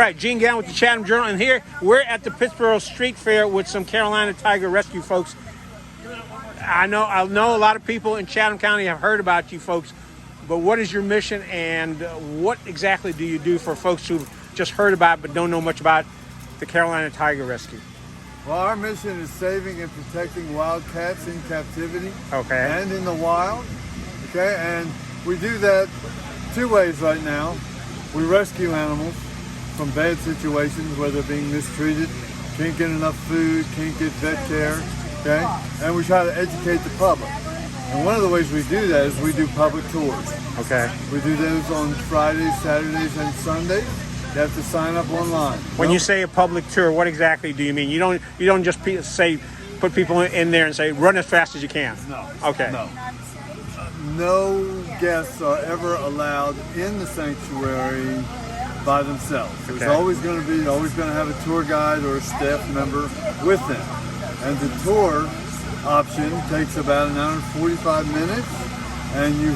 All right, Gene Galin with the Chatham Journal, and here we're at the Pittsboro Street Fair with some Carolina Tiger Rescue folks. I know a lot of people in Chatham County have heard about you folks, but what is your mission and what exactly do you do for folks who've just heard about it but don't know much about the Carolina Tiger Rescue? Well, our mission is saving and protecting wild cats in captivity and in the wild. Okay, and we do that two ways right now. We rescue animals from bad situations where they're being mistreated, can't get enough food, can't get vet care, okay? And we try to educate the public. And one of the ways we do that is we do public tours. Okay. We do those on Fridays, Saturdays, and Sundays. You have to sign up online. When you say a public tour, what exactly do you mean? You don't just put people in there and say run as fast as you can. No. Okay. No. No guests are ever allowed in the sanctuary by themselves. There's always going to have a tour guide or a staff member with them. And the tour option takes about an hour and 45 minutes, and you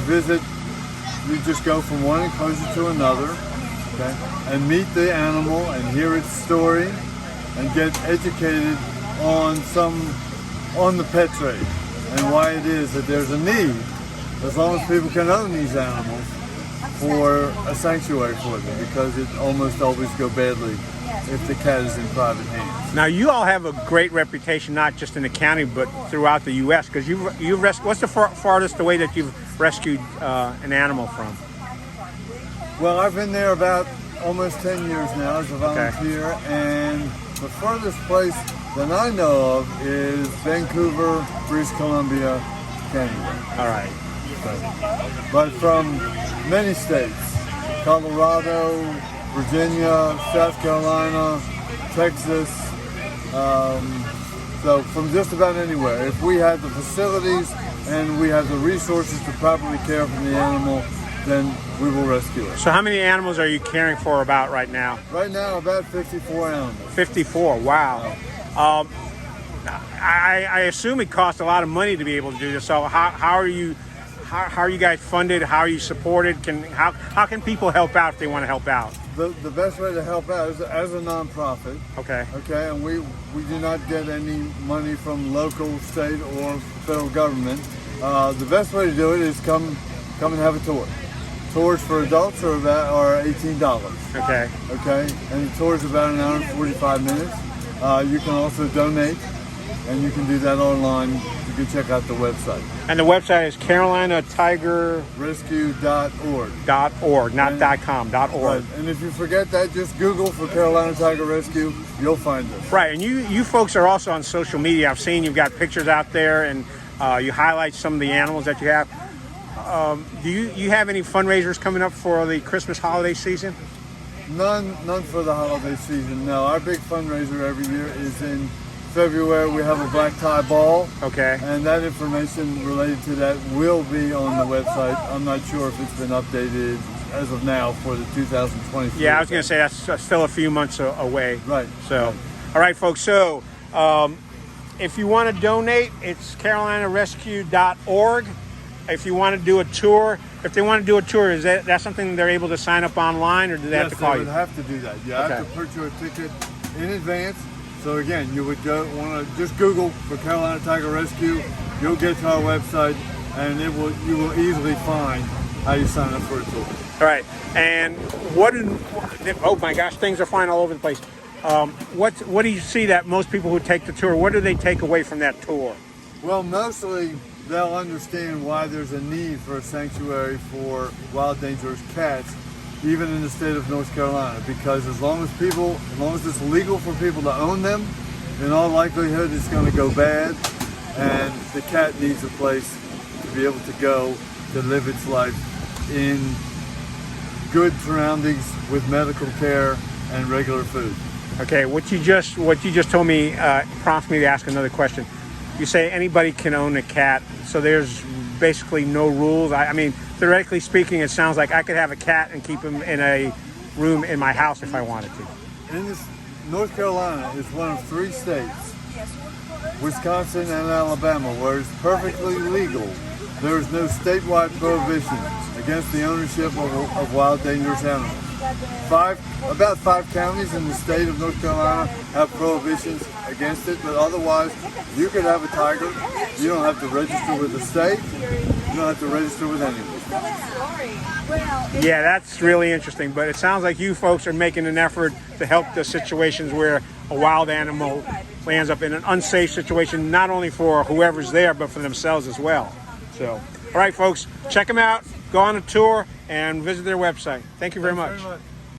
just go from one enclosure to another, okay, and meet the animal and hear its story and get educated on the pet trade and why it is that there's a need, as long as people can own these animals, for a sanctuary for them, because it almost always go badly if the cat is in private hands. Now, you all have a great reputation, not just in the county, but throughout the U.S., because what's the farthest away that you've rescued an animal from? Well, I've been there about almost 10 years now as a volunteer, and the furthest place that I know of is Vancouver, British Columbia, Canada. All right. But from many states, Colorado, Virginia, South Carolina, Texas, so from just about anywhere. If we have the facilities and we have the resources to properly care for the animal, then we will rescue it. So how many animals are you caring for about right now? Right now, about 54 animals. 54, wow. I assume it costs a lot of money to be able to do this, so how are you guys funded? How are you supported? How can people help out if they want to help out? The best way to help out is as a nonprofit. Okay, and we do not get any money from local, state, or federal government. The best way to do it is come and have a tour. Tours for adults are $18. Okay, and the tour is about an hour and 45 minutes. You can also donate, and you can do that online. You can check out the website. And the website is CarolinaTigerRescue.org. Not .com, .org. Right. And if you forget that, just Google for Carolina Tiger Rescue. You'll find us. Right, and you folks are also on social media. I've seen you've got pictures out there, and you highlight some of the animals that you have. Do you have any fundraisers coming up for the Christmas holiday season? None for the holiday season, no. Our big fundraiser every year is in February. We have a black tie ball. Okay. And that information related to that will be on the website. I'm not sure if it's been updated as of now for the 2023. Yeah, I was going to say that's still a few months away. Right. So, all right, folks. So, if you want to donate, it's CarolinaRescue.org. If you want to do a tour, is that something they're able to sign up online, or do they have to call you? Yes, they would have to do that. You have to purchase a ticket in advance. So again, you would want to just Google for Carolina Tiger Rescue. You'll get to our website, and you will easily find how you sign up for a tour. All right. And oh my gosh, things are flying all over the place. What do you see that most people who take the tour, what do they take away from that tour? Well, mostly they'll understand why there's a need for a sanctuary for wild, dangerous cats, even in the state of North Carolina, because as long as it's legal for people to own them, in all likelihood it's going to go bad, and the cat needs a place to be able to go to live its life in good surroundings with medical care and regular food. Okay, what you just told me prompts me to ask another question. You say anybody can own a cat, so there's basically no rules. I mean, theoretically speaking, it sounds like I could have a cat and keep him in a room in my house if I wanted to. North Carolina is one of 3 states, Wisconsin and Alabama, where it's perfectly legal. There is no statewide prohibition against the ownership of wild, dangerous animals. about 5 counties in the state of North Carolina have prohibitions against it, but otherwise you could have a tiger. You don't have to register with the state. You don't have to register with anyone. Yeah, that's really interesting. But it sounds like you folks are making an effort to help the situations where a wild animal lands up in an unsafe situation, not only for whoever's there, but for themselves as well. So, all right, folks, check them out. Go on a tour and visit their website. Thank you very much.